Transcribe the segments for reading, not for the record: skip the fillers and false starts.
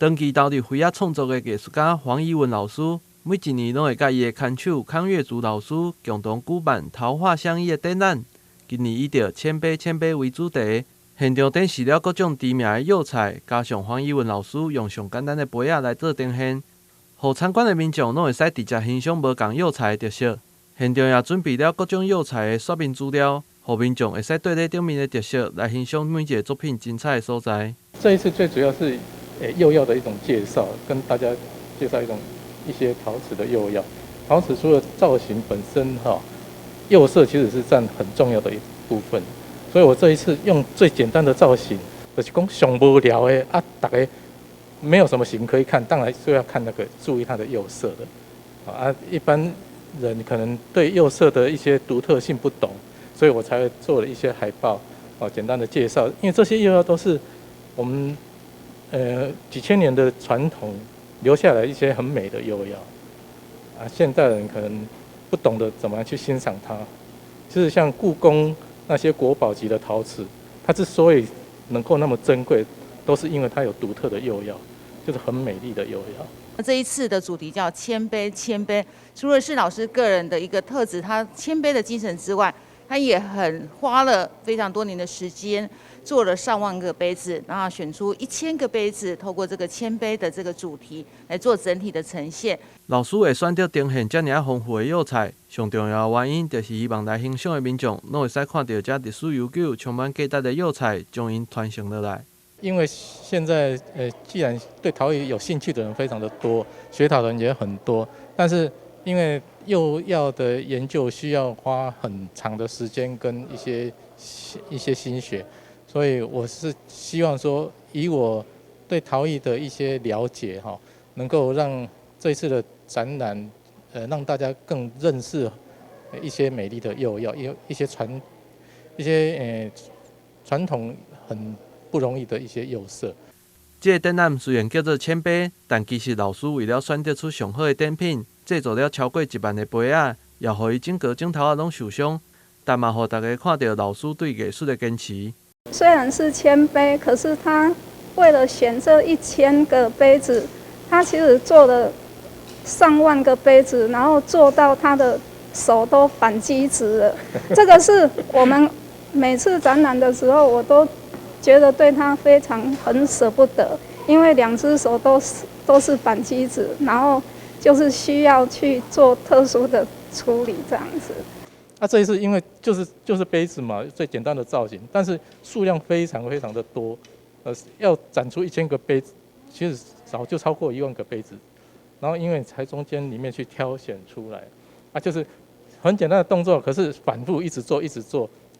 长期投入绘画创作的艺术家黄怡文老师，每一年拢会甲伊的牵手康月竹老师共同举办桃花相依的展览。今年以着谦卑为主题，现场展示了各种知名的釉菜，加上黄怡文老师用上简单的杯仔来做呈现，互参观的民众拢会使直接欣赏无同釉菜的特色。现场也准备了各种釉菜的说明资料，互民众会使对咧顶面的特色来欣赏每一个作品精彩的所在。这一次最主要是釉药的一种介绍，跟大家介绍一些陶瓷的釉药。陶瓷除了造型本身釉色其实是占很重要的一部分。所以我这一次用最简单的造型，就是讲上无聊的大家没有什么型可以看，当然就要看注意它的釉色的一般人可能对釉色的一些独特性不懂，所以我才做了一些海报简单的介绍。因为这些釉药都是我们几千年的传统留下来一些很美的釉药现代人可能不懂得怎么样去欣赏它。就是像故宫那些国宝级的陶瓷，它之所以能够那么珍贵，都是因为它有独特的釉药，就是很美丽的釉药。这一次的主题叫谦卑，除了是老师个人的一个特质，他谦卑的精神之外，他也很花了非常多年的时间，做了上万个杯子，然后选出1000个杯子，透过这个谦卑的这个主题来做整体的呈现。老师会选择呈现这么丰富的釉菜，上重要的原因就是希望来欣赏的民众，拢会使看到这历史悠久、充满价值的釉菜，将因传承落来。因为现在既然对陶艺有兴趣的人非常的多，学陶的人也很多，但是因为釉药的研究需要花很长的时间跟一些心血，所以我是希望说，以我对陶艺的一些了解能够让这一次的展览让大家更认识一些美丽的釉药，一些传统很不容易的一些釉色。这个展览虽然叫做谦卑，但其实老师为了选择出上好的展品，制作了超过1万个杯仔，也互伊整个镜头拢受伤，但嘛互大家看到老师对艺术的坚持。虽然是谦卑，可是他为了选这1000个杯子，他其实做了上万个杯子，然后做到他的手都反击直了。这个是我们每次展览的时候，我都觉得对他很舍不得，因为2只手都是反击直，然后就是需要去做特殊的处理这样子。这一次因为就是杯子嘛，最简单的造型，但是数量非常的多，要展出1000个杯子，其实早就超过1万个杯子。然后因为才中间里面去挑选出来，就是很简单的动作，可是反复一直做，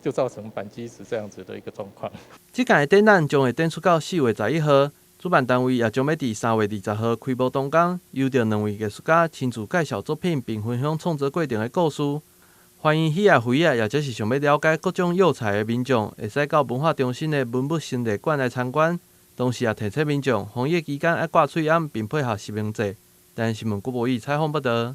就造成反击直这样子的一个状况。这届的展览将会展出到4月11号，主办单位也将要伫3月20号开幕动工，由着2位艺术家亲自介绍作品，并分享创作过程的故事。欢迎喜爱绘画，或者是想要了解各种釉菜的民众，会使到文化中心的文物陈列馆来参观。同时也提醒民众，防疫期间要挂嘴掩，并配合实名制。但新闻郭博义采访报道。